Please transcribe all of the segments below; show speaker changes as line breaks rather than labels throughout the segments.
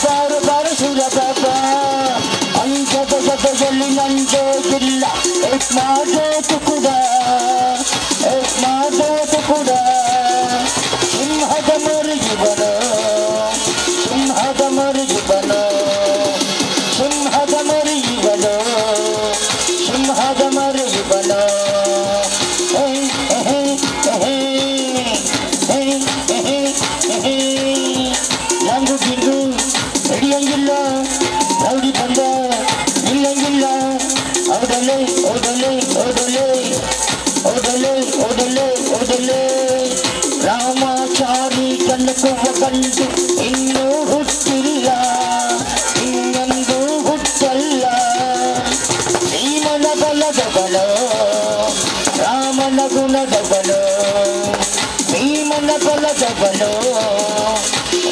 ಬಾರು ಬಾರು ಸುರಪ್ರಭ ಅಂಜದ ಜೊತೆಯಲ್ಲಿ ನಂಜೋಗಿಲ್ಲ ಎಸ್ ಮಾಡೋದು ಕೂಡ ಎಸ್ ಮಾಡೋದು ಕೂಡ ಸಿಂಹದ ಮರುಗಿಬನು ಸಿಂಹದ ಮರುಗಿಬನು ಸಿಂಹದ ಮರುಗಿಬನು ಸಿಂಹದ ಮರುಗಿಬನು ನಂಗು ಗಿಂಗು ಹಿಡಿಯಂಗಿಲ್ಲ ರೌಡಿ ಬಂದ ನಿಲ್ಲಂಗಿಲ್ಲ ಓಡಲೆ ಓಡಲೆ ಓಡಲೆ ಓಡಲೆ ಓಡಲೆ ಓಡಲೆ ರಾಮಾಚಾರಿ ಕನಕುವ ಕಂಡು ಇನ್ನೂ ಹುಟ್ಟಿಲ್ಲ ಇನ್ನೊಂದು ಹುಟ್ಟಲ್ಲ ಭೀಮನ ಬಲದವನು ರಾಮನ ಗುಣದವನು ಭೀಮನ ಬಲದವನು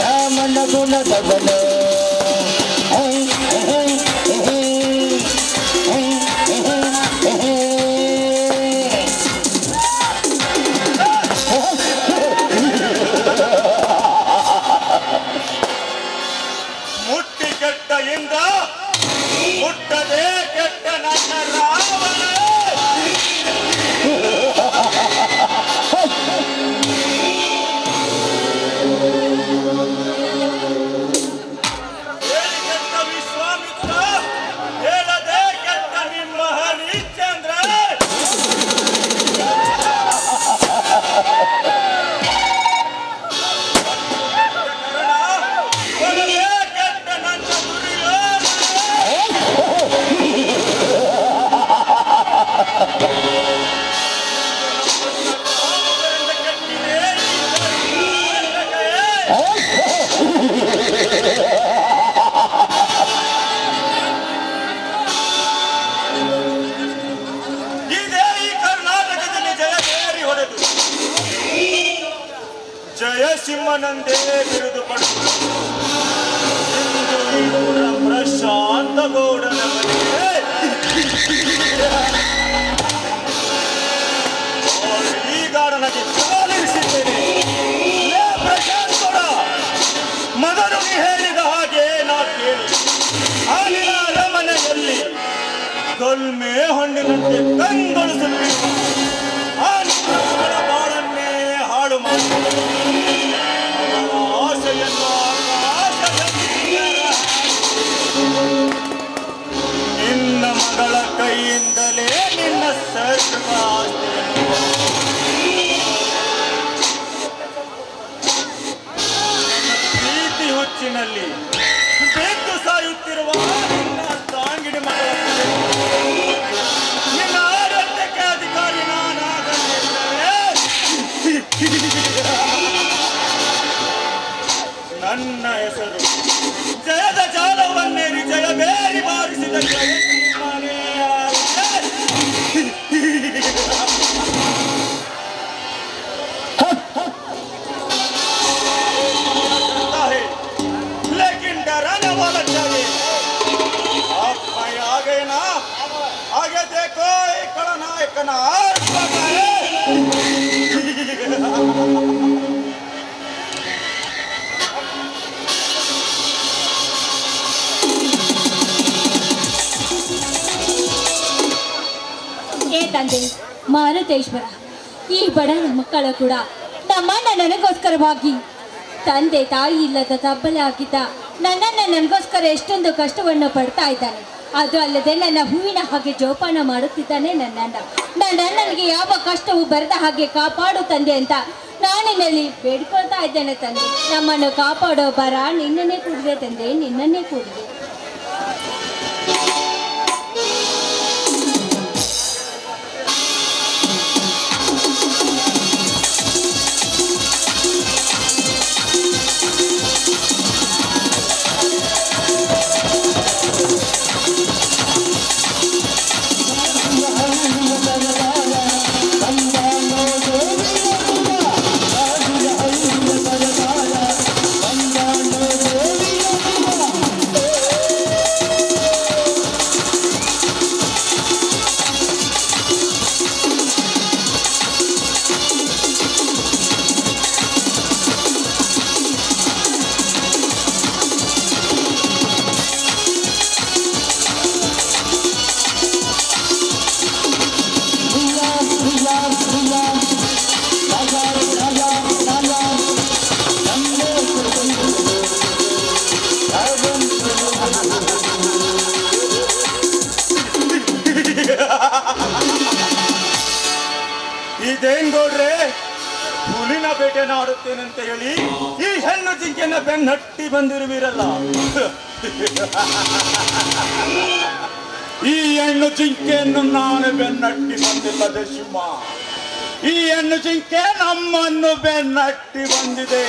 ರಾಮನ ಗುಣದವನು
ಮುಟ್ಟಿ ಕೆಟ್ಟ ಇಂದ ಮುಟ್ಟದೆ ಕೆಟ್ಟ ನನ್ನ ರಾವಣ ಕೆಟ್ಟ ವಿಶ್ವಾಮಿತ್ರ ಹೇಳದೆ ಕೆಟ್ಟ ನಿಮ್ಮ ಹರಿಶ್ಚಂದ್ರ ಕೆಟ್ಟ ನನ್ನ ದುರ್ಯೋಧನ ಇದೇ ಈ ಕರ್ನಾಟಕದಲ್ಲಿ ಜಯಬೇರಿ ಹೊಡೆದು ಜಯಸಿಂಹನಂದೇ ಬಿರುದು ಪಡೆದು ಇಂದು ಈ ಊರ ಪ್ರಶಾಂತ ಗೌಡನ ಮನೆಗೆ ಈಗ ನನಗೆ ಕಾಲಿರಿಸಿದ್ದೇನೆ. ಲೇ ಪ್ರಶಾಂತ್ ಗೌಡ, ಮೊದಲು ನೀ ಹೇಳಿದ ಹಾಗೆ ನಾ ಕೇಳಿ ಆಲಿನ ಅರಮನೆಯಲ್ಲಿ ಕಲ್ಮೆ ಹಣ್ಣಿನಂತೆ ಕಂಗೊಳಿಸುತ್ತಿರುವ ಆ ನಿನ್ನ ಬಾಳನ್ನೇ ಹಾಳು ಮಾಡಿ ಅವರ ಆಸೆಯನ್ನು ಆಕಾಶದಲ್ಲಿ ನಿನ್ನ ಮಗಳ ಕೈಯಿಂದಲೇ ನಿನ್ನ ಸರ್ವ ಆಸ್ತಿಯನ್ನು ಪ್ರೀತಿ ಹುಚ್ಚಿನಲ್ಲಿ ಬೆದ್ದು ಸಾಯುತ್ತಿರುವ ನಿನ್ನ ತಾಂಗಿಡಿ ಮಗಳ ನಿನ್ನ ಆಡಳಿತಕ್ಕೆ ಅಧಿಕಾರಿ ನಾನಾಗಲಿದ್ದರೆ ನನ್ನ ಹೆಸರು ಜಯದ ಜಾಲವನ್ನೇರಿ ಜಯಬೇರಿ ಬಾರಿಸಿದ ಜಯಸಿಂಹನೇ लेकिन डराने वाला चाहिए आप मैं आ गए ना आगे देखो एक खलनायक ना
ಏ ತಂದೆ ಮಾರುತೇಶ್ವರ, ಈ ಬಡ ಮಕ್ಕಳು ಕೂಡ ನಮ್ಮಣ್ಣ ನನಗೋಸ್ಕರವಾಗಿ ತಂದೆ ತಾಯಿ ಇಲ್ಲದ ತಬ್ಬಲೆ ಆಗಿದ್ದ ನನ್ನನ್ನು ನನಗೋಸ್ಕರ ಎಷ್ಟೊಂದು ಕಷ್ಟವನ್ನು ಪಡ್ತಾ ಇದ್ದಾನೆ. ಅದು ಅಲ್ಲದೆ ನನ್ನ ಹೂವಿನ ಹಾಗೆ ಜೋಪಾನ ಮಾಡುತ್ತಿದ್ದಾನೆ ನನಗೆ ಯಾವ ಕಷ್ಟವೂ ಬರದ ಹಾಗೆ ಕಾಪಾಡು ತಂದೆ ಅಂತ ನಾನಿನಲ್ಲಿ ಬೇಡ್ಕೊಳ್ತಾ ಇದ್ದೇನೆ ತಂದೆ. ನಮ್ಮನ್ನು ಕಾಪಾಡೋ ಬರ ನಿನ್ನನ್ನೇ ಕೂಡಿದೆ ತಂದೆ, ನಿನ್ನನ್ನೇ ಕೂಡಿದೆ.
ಬೇಟೆ ನಾಡುತ್ತೇನೆ ಅಂತ ಹೇಳಿ ಈ ಹೆಣ್ಣು ಜಿಂಕೆಯನ್ನ ಬೆನ್ನಟ್ಟಿ ಬಂದಿರುವಿರಲ್ಲ. ಈ ಹೆಣ್ಣು ಜಿಂಕೆಯನ್ನು ನಾನು ಬೆನ್ನಟ್ಟಿ ಬಂದಿಲ್ಲ ದೇಶಿಮ್ಮ. ಈ ಹೆಣ್ಣು ಜಿಂಕೆ ನಮ್ಮನ್ನು ಬೆನ್ನಟ್ಟಿ ಬಂದಿದೆ.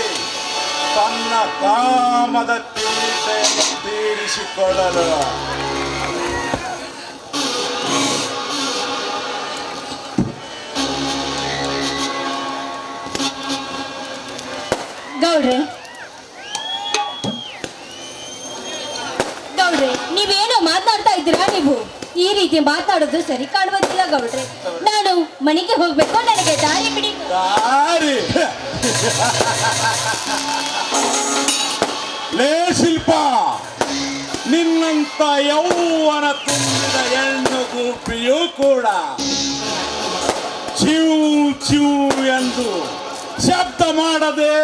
ತನ್ನ ಕಾಮದ ತೀಟೆಯನ್ನು ತೀರಿಸಿಕೊಳ್ಳಲು.
ಗೌಡ್ರೆ ಗೌಡ್ರೆ, ನೀವೇನೋ ಮಾತನಾಡ್ತಾ ಇದ್ದೀರಾ? ನೀವು ಈ ರೀತಿ ಮಾತಾಡೋದು ಸರಿ ಕಾಣುವುದಿಲ್ಲ ಗೌಡ್ರೆ. ನಾನು ಮನೆಗೆ ಹೋಗ್ಬೇಕು, ನನಗೆ ದಾರಿ ಬಿಡಿ.
ದಾರಿ ಲೇ ಶಿಲ್ಪ, ನಿನ್ನಂತ ಯೌವನ ತುಂಬಿದ ಹೆಣ್ಣು ಗೂಪಿಯೂ ಕೂಡ ಚಿವ್ ಚಿವ್ ಎಂದು ಶಬ್ದ ಮಾಡದೇ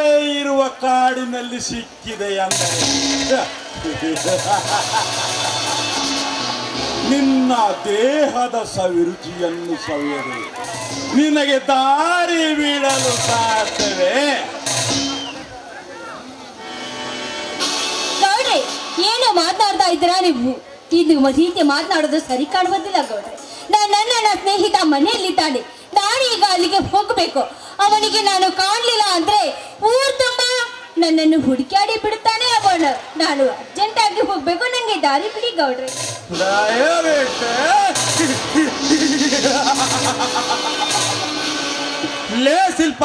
ಇರುವ ಕಾಡಿನಲ್ಲಿ ಸಿಕ್ಕಿದೆ ಅಂದರೆ ನಿನ್ನ ದೇಹದ ಸವಿರುಚಿಯನ್ನು ಸವಿಯದೆ ನಿನಗೆ ದಾರಿ ಬೀಳಲು ಸಾಧ್ಯವೇ?
ಗೌಡ್ರೆ, ಏನು ಮಾತನಾಡ್ತಾ ಇದ್ದೀರಾ ನೀವು? ಇದು ರೀತಿ ಮಾತನಾಡೋದು ಸರಿ ಕಾಣುವುದಿಲ್ಲ ಗೌಡ್ರೆ. ನನ್ನ ಸ್ನೇಹಿತ ಮನೆಯಲ್ಲಿದ್ದಾನೆ, ನಾನೀಗ ಅಲ್ಲಿಗೆ ಹೋಗಬೇಕು. ಅವನಿಗೆ ನಾನು ಕಾಣಲಿಲ್ಲ ಅಂದ್ರೆ ಊರ್ ತುಂಬ ನನ್ನನ್ನು ಹುಡುಕಾಡಿ ಬಿಡುತ್ತಾನೆ ಅವನ. ನಾನು ಅರ್ಜೆಂಟ್ ಆಗಿ ಹೋಗ್ಬೇಕು, ನಂಗೆ ದಾರಿ ಬಿಡಿ ಗೌಡ್ರೆ.
ಲೇ ಶಿಲ್ಪ,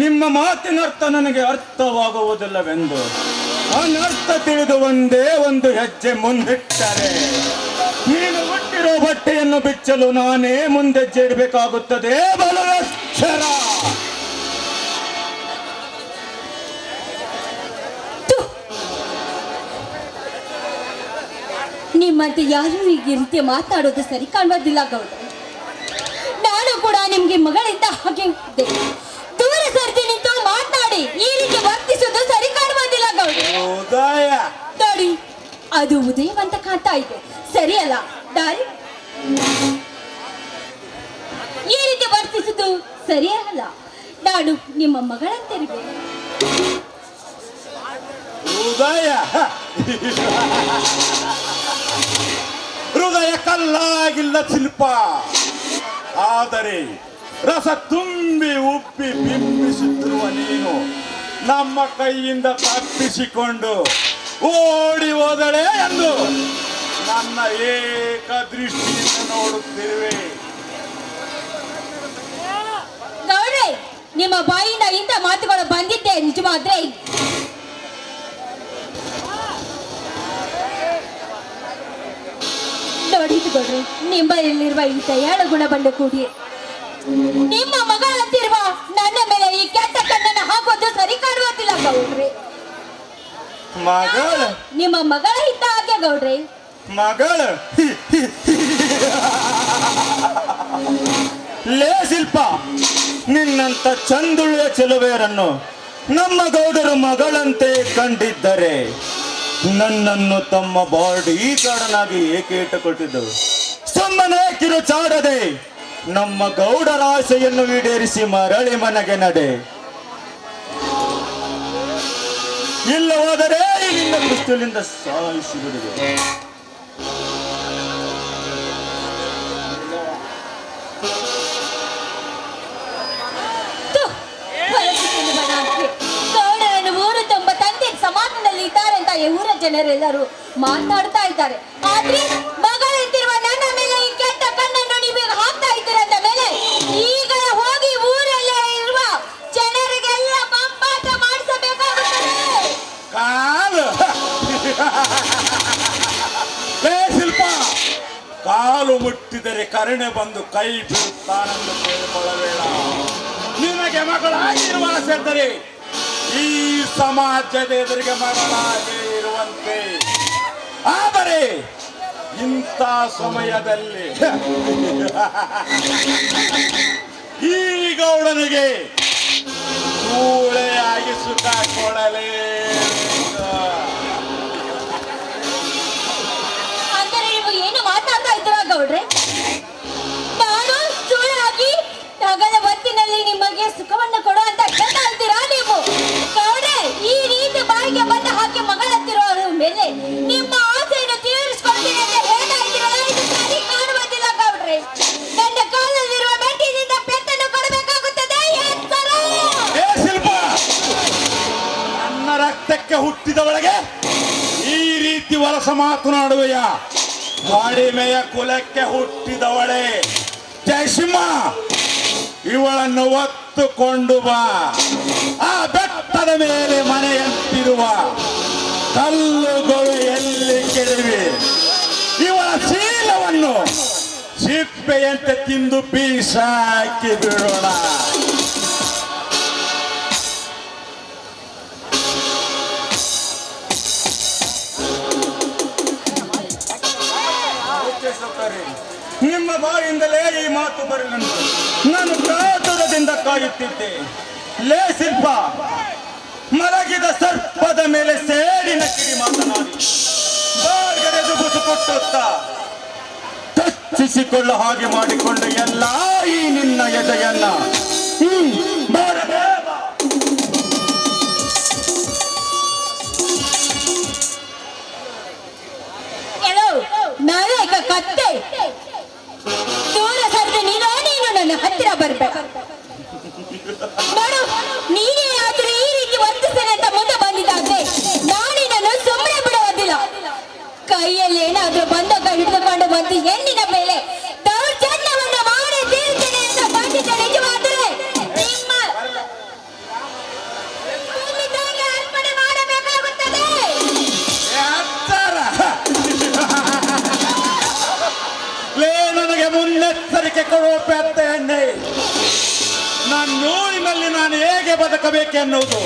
ನಿಮ್ಮ ಮಾತಿನರ್ಥ ನನಗೆ ಅರ್ಥವಾಗುವುದಿಲ್ಲವೆಂದು ಅನರ್ಥ ತಿಳಿದು ಒಂದೇ ಒಂದು ಹೆಜ್ಜೆ ಮುಂದಿಟ್ಟರೆ ನೀನು ಹುಟ್ಟಿರೋ ಬಟ್ಟೆಯನ್ನು ಬಿಚ್ಚಲು ನಾನೇ ಮುಂದೆಜ್ಜೆ ಇಡಬೇಕಾಗುತ್ತದೆ. ಬಲವಕ್ಷರ
ನಿಮ್ಮಂತೆ ಯಾರು ಈ ರೀತಿ ಮಾತನಾಡೋದು ಸರಿ ಕಾಣುವುದಿಲ್ಲ ಗೌಡ್ರೆ. ನಾನು ಕೂಡ ನಿಮ್ಗೆ ಮಗಳಿಂದ ಹಾಗೆ ಇದ್ದೆ. ದೂರ ಸರ್ತಿ ನಿಂತು ಮಾತನಾಡಿ ಈ ರೀತಿ ವರ್ತಿಸೋದು ಸರಿ ಕಾಣುವುದಿಲ್ಲ ಗೌಡ್ರೆ.
ಉದಯ
ನೋಡಿ, ಅದು ಉದಯವಂತ ಕಾಣ್ತಾ ಇದೆ, ಸರಿ ಅಲ್ಲ. ದಾರಿ ಈ ರೀತಿ ವರ್ತಿಸುದು ಸರಿ ಅಲ್ಲ. ನಾನು ನಿಮ್ಮ ಮಗಳಂತಿರ್ಬೇಕು.
ಹೃದಯ ಹೃದಯ ಕಲ್ಲಾಗಿಲ್ಲ ಶಿಲ್ಪ, ಆದರೆ ರಸ ತುಂಬಿ ಉಪ್ಪಿ ಬಿಂಬಿಸುತ್ತಿರುವ ನೀನು ನಮ್ಮ ಕೈಯಿಂದ ತಪ್ಪಿಸಿಕೊಂಡು ಓಡಿ ಹೋದಳೆ ಎಂದು ನನ್ನ ಏಕ ದೃಷ್ಟಿಯಿಂದ ನೋಡುತ್ತಿರುವೆ.
ಗೌಡ್ರೆ, ನಿಮ್ಮ ಬಾಯಿಂದ ಇಂಥ ಮಾತುಗಳು ಬಂದಿದ್ದೆ ನಿಜವಾದ್ರೆ ನೋಡಿದ್ದು ಗೌಡ್ರೆ, ನಿಮ್ಮಲ್ಲಿರುವ ಈ ದಯಾಳು ಗುಣ ಬಂದು ಕೂಡಿ ನಿಮ್ಮ ಮಗಳಂತಿರುವ ನನ್ನ ಮೇಲೆ ಈ ಕೆಟ್ಟ ಕಣ್ಣನ್ನು ಹಾಕೋದು ಸರಿ ಕಾಣುವುದಿಲ್ಲ ಗೌಡ್ರೆ.
ಮಗಳು
ನಿಮ್ಮ ಮಗಳ ಇದ್ದ ಹಾಗೆ ಗೌಡ್ರೆ.
ಮಗಳು ಲೇ ಶಿಲ್ಪ, ನಿನ್ನಂತ ಚಂದುಳ್ಳ ಚೆಲುವೆಯರನ್ನು ನಮ್ಮ ಗೌಡರು ಮಗಳಂತೆ ಕಂಡಿದ್ದರೆ ನನ್ನನ್ನು ತಮ್ಮ ಬಾಡೀಗಾರನಾಗಿ ಏಕೆ ಇಟ್ಟುಕೊಟ್ಟಿದ್ದರು? ಸುಮ್ಮನೆ ಕಿರುಚಾಡದೆ ನಮ್ಮ ಗೌಡರ ಆಸೆಯನ್ನು ಈಡೇರಿಸಿ ಮರಳಿ ಮನೆಗೆ ನಡೆ. ಇಲ್ಲವಾದರೆ ನಿನ್ನ ಕುಸ್ತಲಿಂದ ಸಾಯಿಸಿ ಬಿಡುವೆ.
ಗೌಡರನ್ನು ಊರು ತುಂಬ ತಂದೆ ಸಮಾಜದಲ್ಲಿ ಇದ್ದಾರೆ ಅಂತ ಊರ ಜನರೆಲ್ಲರೂ ಮಾತನಾಡ್ತಾ ಇದ್ದಾರೆ. ಆದ್ರೆ ಮಗಳಿಂತಿರುವ ನನ್ನ ಮೇಲೆ ಈ ಕೆಟ್ಟ ಕಣ್ಣನ್ನು ನೀವು ಹಾಕ್ತಾ ಇದ್ದೀರಂತ ಮೇಲೆ ಈಗ ಹೋಗಿ ಊರಲ್ಲೇ ಇರುವ ಜನರಿಗೆಲ್ಲ ಬಂಪಾಟ ಮಾಡಿಸಬೇಕಾಗುತ್ತದೆ.
ಕಾಲು ಲೇ ಶಿಲ್ಪ, ಕಾಲು ಮುಟ್ಟಿದರೆ ಕರುಣೆ ಬಂದು ಕೈ ಬಿಡುತ್ತಾನೆಂದು ಕೇಳಿಕೊಳ್ಳಬೇಡ. ನಿನಗೆ ಮಗಳಾಗಿರುವ ಆಸೆದ್ದರೆ ಈ ಸಮಾಜದ ಎದುರಿಗೆ ಮಗಳಾಗಿ ಇರುವಂತೆ. ಆದರೆ ಇಂಥ ಸಮಯದಲ್ಲಿ ಈ ಗೌಡನಿಗೆ ಸೂಳೆಯಾಗಿ ಸುಖ ಕೊಡಲೇ.
ಅಂದರೆ ನೀವು ಏನು ಮಾತಾಡ್ತಾ ಇದ್ದೀರಾ ಗೌಡ್ರೆ? ನಾನು ಸುಳ್ಳಾಗಿ ಹಗಲ ಹೊತ್ತಿನಲ್ಲಿ ನಿಮಗೆ ಸುಖವನ್ನು ಕೊಡುವಂತ
ಹುಟ್ಟಿದವಳೆಗೆ ಈ ರೀತಿ ವರಸ ಮಾತನಾಡುವೆಯ? ಕಡಿಮೆಯ ಕುಲಕ್ಕೆ ಹುಟ್ಟಿದವಳೆ ಜಯಸಿಂಹ, ಇವಳನ್ನು ಒತ್ತುಕೊಂಡು ಬಾ. ಆ ಬೆಟ್ಟದ ಮೇಲೆ ಮನೆಯಂತಿರುವ ಕಲ್ಲುಗಳು ಎಲ್ಲಿ ಕೆಡವಿ ಇವಳ ಶೀಲವನ್ನು ಸಿಪ್ಪೆಯಂತೆ ತಿಂದು ಬೀಸಾಕಿ ಬಿಡೋಣ. ನಿಮ್ಮ ಬಾಯಿಂದಲೇ ಈ ಮಾತು ಬರಲೆಂದು ನಾನು ಕಾತುರದಿಂದ ಕಾಯುತ್ತಿದ್ದೆ. ಲೇ ಶಿಲ್ಪ, ಮಲಗಿದ ಸರ್ಪದ ಮೇಲೆ ಸೇಡಿನ ಕಿಡಿ ಮಾತನಾಡಿ ಬಾರ್ಗರೆದು ಬುಸು ಕೊಟ್ಟುತ್ತಾ ಟಚ್ಚಿಸಿಕೊಳ್ಳ ಹಾಗೆ ಮಾಡಿಕೊಂಡು ಎಲ್ಲ ಈ ನಿನ್ನ ಎದೆಯನ್ನ ಬಾರದೆ ಬಾ.
ನಾಯಕ ಕತ್ತೆ ದೂರ ಸರಿದ ನೀನು ನನ್ನ ಹತ್ತಿರ ಬರ್ಬೇಕು ನೋಡು. ನೀನೇ ಆದ್ರೂ ಈ ರೀತಿ ವರ್ತಿಸ್ತೇನೆ ಅಂತ ಮುಂದೆ ಬಂದಿದ್ದಾದ್ರೆ ನಾನಿನನ್ನು ಸುಮ್ಮನೆ ಬಿಡುವುದಿಲ್ಲ. ಕೈಯಲ್ಲಿ ಏನಾದ್ರೂ ಬಂದಾಗ ಹಿಡಿದುಕೊಂಡು ಬಂದು ಹೆಣ್ಣಿನ ಮೇಲೆ ದೌರ್ಜನ್ಯವನ್ನು ಮಾಡಿ ತೀರ್ತೇನೆ ಅಂತ ಬಂದಿದ್ದ ನಿಜವಾದ್ರೆ ನಿಮ್ಮ ಅರ್ಪಣೆ ಮಾಡಬೇಕಾಗುತ್ತದೆ.
ನನಗೆ ಮುನ್ನೆಚ್ಚರಿಕೆ ಕೊಡುವ ಪೆದ್ದ ಎಣ್ಣೆ. ನನ್ನ ನೋವಿನಲ್ಲಿ ನಾನು ಹೇಗೆ ಬದುಕಬೇಕೆನ್ನುವುದು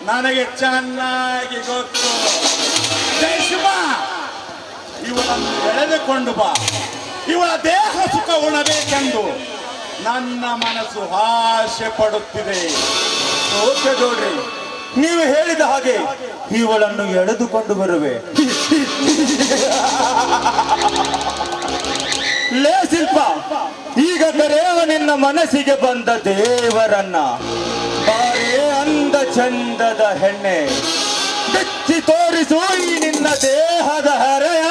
ನನಗೆ ಚೆನ್ನಾಗಿ ಗೊತ್ತು. ಜಯಸಿಂಹ, ಇವಳನ್ನು ಎಳೆದುಕೊಂಡು ಬಾ. ಇವಳ ದೇಹ ಸುಖ ಉಣಬೇಕೆಂದು ನನ್ನ ಮನಸ್ಸು ಆಸೆ ಪಡುತ್ತಿದೆ. ಓಕೆ ನೋಡ್ರಿ, ನೀವು ಹೇಳಿದ ಹಾಗೆ ಇವಳನ್ನು ಎಳೆದುಕೊಂಡು ಬರುವೆ. ಲೇ ಶಿಲ್ಪ, ಈಗ ಕರೆಯುವ ನಿನ್ನ ಮನಸ್ಸಿಗೆ ಬಂದ ದೇವರನ್ನ. ಬಾರೇ ಅಂದ ಚಂದದ ಹೆಣ್ಣೆ, ಬೆಚ್ಚಿ ತೋರಿಸು ಈ ನಿನ್ನ ದೇಹದ ಹರೆಯ.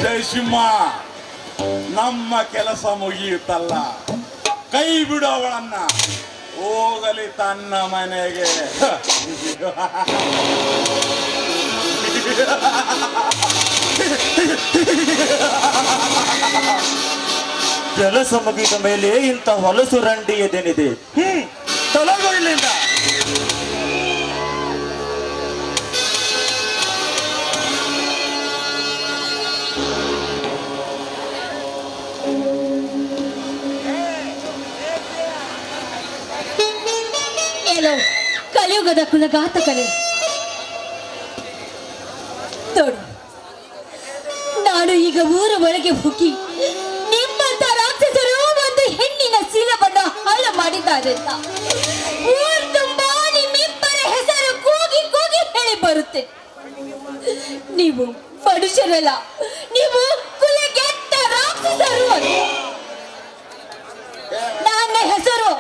ಜಯಸಿಂಹ, ನಮ್ಮ ಕೆಲಸ ಮುಗಿಯುತ್ತಲ್ಲ, ಕೈ ಬಿಡು ಅವಳನ್ನ, ಹೋಗಲಿ ತನ್ನ ಮನೆಗೆ.
ಕೆಲಸ ಮುಗಿದ ಮೇಲೆ ಇಂಥ ಹೊಲಸು ರಂಡಿ ಎದೇನಿದೆ?
ತೊಲಗು ಇಲ್ಲಿಂದ.
ಕಲಿಯುಗದ ಕುಲಘಾತಕರೇ, ನೋಡು, ನಾನು ಈಗ ಊರ ಒಳಗೆ ಹೋಗಿ ನಿಮ್ಮಂತ ರಾಕ್ಷಸರು ಒಂದು ಹೆಣ್ಣಿನ ಶೀಲವನ್ನು ಹಾಳು ಮಾಡಿದ್ದಾರೆ ಅಂತ ಊರು ತುಂಬಾ ನಿಮ್ಮಿಬ್ಬರ ಹೆಸರು ಕೂಗಿ ಕೂಗಿ ಹೇಳಿ ಬರುತ್ತೆ. ನೀವು ಮನುಷ್ಯರಲ್ಲ, ನೀವು ಕುಲಗೆಟ್ಟ ರಾಕ್ಷಸರು ಅಂತ. ನನ್ನ ಹೆಸರು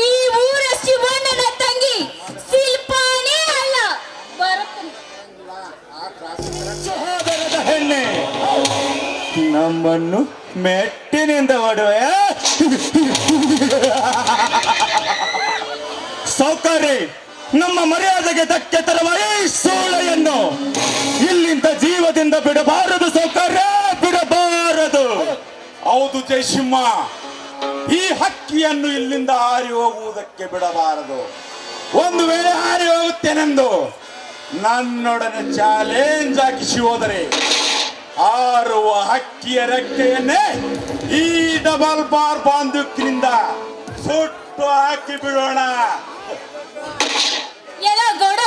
ಈ ಊರ ಶಿವಣ್ಣನ ತಂಗಿ ಶಿಲ್ಪಾನೇ ಅಲ್ಲ. ಬರುತ್ತೇನೆ.
ಸಹೋದರದ ಹೆಣ್ಣೆ, ನಮ್ಮನ್ನು ಮೆಟ್ಟಿನಿಂದ ಹೊಡುವೆ. ಸೌಕರ್ಯ, ನಮ್ಮ ಮರ್ಯಾದೆಗೆ ಧಕ್ಕೆ ತರುವ ಈ ಸೂಳೆಯನ್ನು ಇಲ್ಲಿಂದ ಜೀವದಿಂದ ಬಿಡಬಾರದು. ಸೌಕರ್ಯ, ಬಿಡಬಾರದು.
ಹೌದು ಜಯಸಿಂಹ, ಈ ಹಕ್ಕಿಯನ್ನು ಇಲ್ಲಿಂದ ಹಾರಿ ಹೋಗುವುದಕ್ಕೆ ಬಿಡಬಾರದು. ಒಂದು ವೇಳೆ ಹಾರಿ ಹೋಗುತ್ತೇನೆಂದು ನನ್ನೊಡನೆ ಚಾಲೆಂಜ್ ಹಾಕಿಸಿ ಹೋದರೆ ಹಾರುವ ಹಕ್ಕಿಯ ರೆಕ್ಕೆಯನ್ನೇ ಈ ಡಬಲ್ ಬಾರ್ ಬಾಂಧುಕಿನಿಂದ ಸುಟ್ಟು ಹಾಕಿ ಬಿಡೋಣ.
ಎಲ್ಲ ಗೌಡ,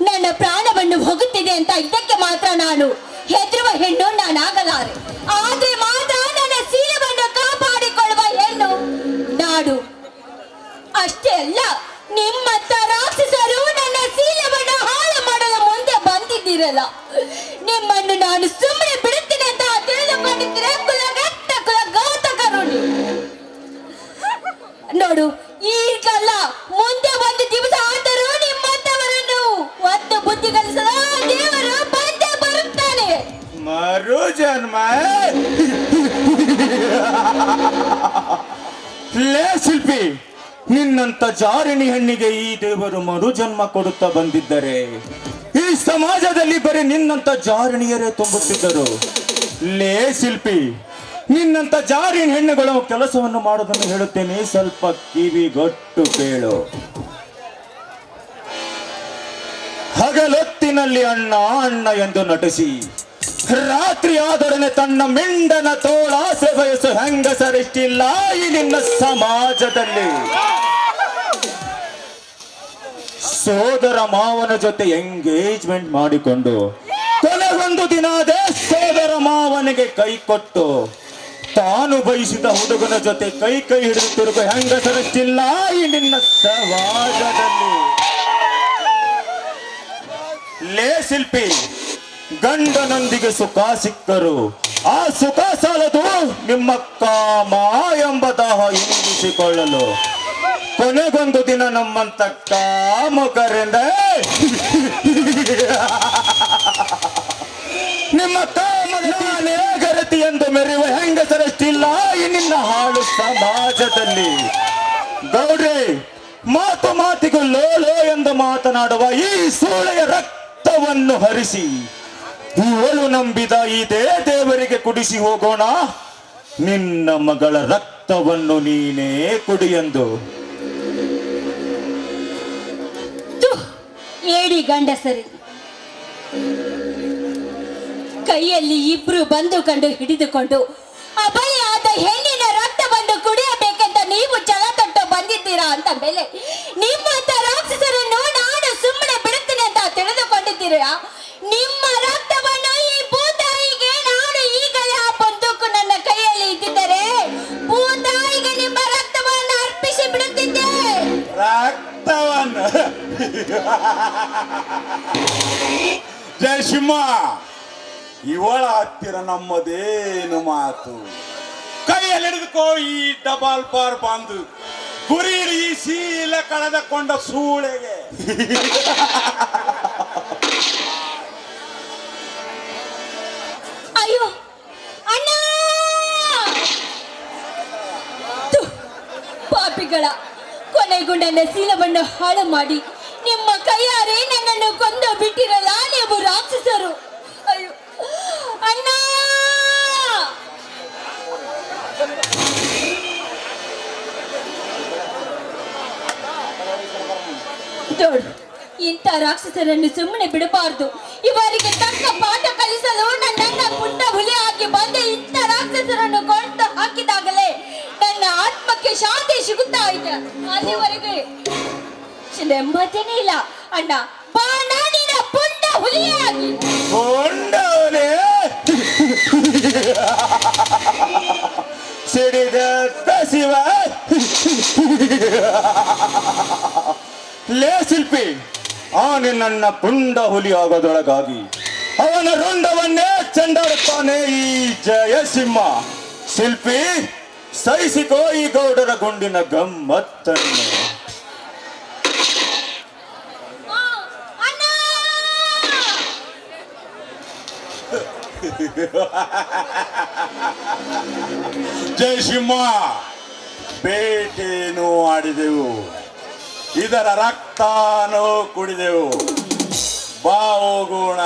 ನನ್ನ ಪ್ರಾಣವನ್ನು ಹೋಗುತ್ತಿದೆ ಅಂತ ಇದಕ್ಕೆ ಮಾತ್ರ ನಾನು ಹೆದರುವ ಹೆಣ್ಣು ನಾನಾಗಲಾರೆ. ಆದ್ರೆ ಮಾತ್ರ ನನ್ನ ಶೀಲವನ್ನು ಕಾಪಾಡಿಕೊಳ್ಳುವ ಹೆಣ್ಣು ನಾಡು. ಅಷ್ಟೇ ಅಲ್ಲ, ನಿಮ್ಮಂತ ರಾಕ್ಷಸರು ನನ್ನ ಶೀಲವನ್ನು ಹಾಳು ಮಾಡಲು ಮುಂದೆ ಬಂದಿದ್ದೀರಲ್ಲ, ನಿಮ್ಮನ್ನು ನಾನು ಸುಮ್ಮನೆ ಬಿಡುತ್ತೇನೆ ಅಂತ ತಿಳಿದುಕೊಂಡಿದ್ದೀರ. ಕುಲಗೆಟ್ಟ ಕುಲಘಾತಕರು ನೀವು. ನೋಡು, ಈಗಲ್ಲ ಮುಂದೆ ಒಂದು ದಿವಸ ಆದರೂ ನಿಮ್ಮಂತವರನ್ನು ಒಂದು ಬುದ್ಧಿ ಕಲಿಸಲು ದೇವರು ಬಂದೇ ಬರುತ್ತಾನೆ.
ಮರು ಜನ್ಮ. ಲೇ ಶಿಲ್ಪಿ, ನಿನ್ನಂತ ಜಾರಿಣಿ ಹೆಣ್ಣಿಗೆ ಈ ದೇವರು ಮರು ಜನ್ಮ ಕೊಡುತ್ತಾ ಬಂದಿದ್ದರೆ ಈ ಸಮಾಜದಲ್ಲಿ ಬರೀ ನಿನ್ನಂತ ಜಾರಿಣಿಯರೇ ತುಂಬುತ್ತಿದ್ದರು. ಲೇ ಶಿಲ್ಪಿ, ನಿನ್ನಂತ ಜಾರಿನ ಹೆಣ್ಣುಗಳು ಕೆಲಸವನ್ನು ಮಾಡೋದನ್ನು ಹೇಳುತ್ತೇನೆ, ಸ್ವಲ್ಪ ಕಿವಿಗೊಟ್ಟು ಕೇಳು. ಹಗಲೊತ್ತಿನಲ್ಲಿ ಅಣ್ಣ ಅಣ್ಣ ಎಂದು ನಟಿಸಿ ರಾತ್ರಿ ಆದೊಡನೆ ತನ್ನ ಮಿಂಡನ ತೋಳಾಸೆ ಬಯಸು ಹೆಂಗಸರಿಷ್ಟಿಲ್ಲ ಈ ನಿನ್ನ ಸಮಾಜದಲ್ಲಿ. ಸೋದರ ಮಾವನ ಜೊತೆ ಎಂಗೇಜ್ಮೆಂಟ್ ಮಾಡಿಕೊಂಡು ಕೊನೆಗೊಂದು ದಿನ ಅದೇ ಸೋದರ ಮಾವನಿಗೆ ಕೈ ಕೊಟ್ಟು ತಾನು ಬಯಸಿದ ಹುಡುಗನ ಜೊತೆ ಕೈ ಕೈ ಹಿಡಿದು ತಿರುಗು ಹೆಂಗಸರಷ್ಟಿಲ್ಲ ಈ ನಿನ್ನ ಸಮಾಜದಲ್ಲಿ. ಲೇ ಶಿಲ್ಪಿ, ಗಂಡನೊಂದಿಗೆ ಸುಖ ಸಿಕ್ಕರು ಆ ಸುಖ ಸಾಲದು ನಿಮ್ಮ ಕಾಮ ಎಂಬ ದಾಹ ಇಂಗಿಸಿಕೊಳ್ಳಲು. ಕೊನೆಗೊಂದು ದಿನ ನಮ್ಮಂತ ಕಾಮಕರಿಂದ ನಿಮ್ಮ ಕಾಮನೇ ಗರತಿ ಎಂದು ಮೆರೆಯುವ ಹೆಂಗಸರಷ್ಟಿಲ್ಲ ಈ ನಿನ್ನ ಹಾಳು ಸಮಾಜದಲ್ಲಿ. ಗೌಡ್ರೆ, ಮಾತು ಮಾತಿಗೂ ಲೋಲೋ ಎಂದು ಮಾತನಾಡುವ ಈ ಸೂಳೆಯ ರಕ್ತವನ್ನು ಹರಿಸಿ ಇವಳು ನಂಬಿದ ಇದೇ ದೇವರಿಗೆ ಕುಡಿಸಿ ಹೋಗೋಣ. ನಿನ್ನ ಮಗಳ ರಕ್ತವನ್ನು ನೀನೇ ಕುಡಿಯೆಂದು.
ಏಡಿ ಗಂಡಸರಿ, ಕೈಯಲ್ಲಿ ಇಬ್ರು ಬಂದು ಕಂಡು ಹಿಡಿದುಕೊಂಡು ಅಬಲೆಯಾದ ಹೆಣ್ಣಿನ ರಕ್ತವನ್ನು ಕುಡಿಯಬೇಕೆಂತ ನೀವು ಛಲ ತೊಟ್ಟು ಬಂದಿದ್ದೀರಾ ಅಂತ ಮೇಲೆ ನಿಮ್ಮಂತ ರಾಕ್ಷಸರನ್ನು ನಾನು ಸುಮ್ಮನೆ ಬಿಡುತ್ತೇನೆ ಅಂತ ತಿಳಿದುಕೊಂಡಿದ್ದೀರಾ? ನಿಮ್ಮ ರಕ್ತವನ್ನು ಈ ಭೂತಾಯಿಗೆ ನಾನು ಈಗಲೇ ಆ ಬಂದೂಕು ನನ್ನ ಕೈಯಲ್ಲಿ ಇದ್ದಿದ್ದರೆ ಭೂತಾಯಿಗೆ ನಿಮ್ಮ ರಕ್ತವನ್ನು ಅರ್ಪಿಸಿ ಬಿಡುತ್ತಿದ್ದೆ.
ರಕ್ತವನ್ನು ಜಯಸಿಂಹ, ಇವಳ ಹತ್ತಿರ ನಮ್ಮದೇನು ಮಾತು. ಕೈಯಲ್ಲಿ ಹಿಡಿದುಕೋ ಈ ಡಬಲ್ ಬಾರ್ ಬಾಂಧು, ಗುರಿ ಈ ಶೀಲ ಕಳೆದುಕೊಂಡ ಸೂಳೆಗೆ.
ಅಯ್ಯೋ ಅಣ್ಣ, ಪಾಪಿಗಳ ಕೊನೆಗೂ ನನ್ನ ಶೀಲವನ್ನು ಹಾಳು ಮಾಡಿ ನಿಮ್ಮ ಕೈಯಾರೆ ನನ್ನನ್ನು ಕೊಂದು ಬಿಟ್ಟಿರಲ್ಲ ನೀವು ರಾಕ್ಷಸರು. ಅಯ್ಯೋ ಅಣ್ಣ, ನೋಡು, ಇಂಥ ರಾಕ್ಷಸರನ್ನು ಸುಮ್ಮನೆ ಬಿಡಬಾರ್ದು. ಇವರಿಗೆ ತಕ್ಕ ಪಾಠ ಕಲಿಸಲು ನನ್ನನ್ನ ಪುಟ್ಟ ಹುಲಿ ಹಾಕಿ ಬಂದು ಇಂಥ ರಾಕ್ಷಸರನ್ನು ಕೊಂದು ಹಾಕಿದಾಗಲೇ ನನ್ನ ಆತ್ಮಕ್ಕೆ ಶಾಂತಿ ಸಿಗುತ್ತಾ ಇದೆ. ಅಲ್ಲಿವರೆಗೆ ನೆಮ್ಮದಿನೇ ಇಲ್ಲ ಅಣ್ಣ. ಬಾ ನಾನಿನ ಪುಂಡ ಹುಲಿಯಾಗಿ.
ಕೊಂಡವನೇ ಸಿಡಿದ ಶಿವ. ಲೇ ಶಿಲ್ಪಿ, ಆ ನಿನ್ನ ಪುಂಡ ಹುಲಿ ಆಗೋದೊಳಗಾಗಿ ಅವನ ರುಂಡವನ್ನೇ ಚೆಂಡಾಡುತ್ತಾನೆ ಈ ಜಯಸಿಂಹ. ಶಿಲ್ಪಿ, ಸಹಿಸಿಕೋ ಈ ಗೌಡರ ಗುಂಡಿನ ಗಮ್ಮತ್ತನ್ನು.
ಆ, ಅಣ್ಣ!
ಜಯಸಿಂಹ, ಬೇಟೆನೂ ಆಡಿದೆವು, ಇದರ ರಕ್ತಾನೂ ಕುಡಿದೆವು. ಬಾ ಹೋಗೋಣ.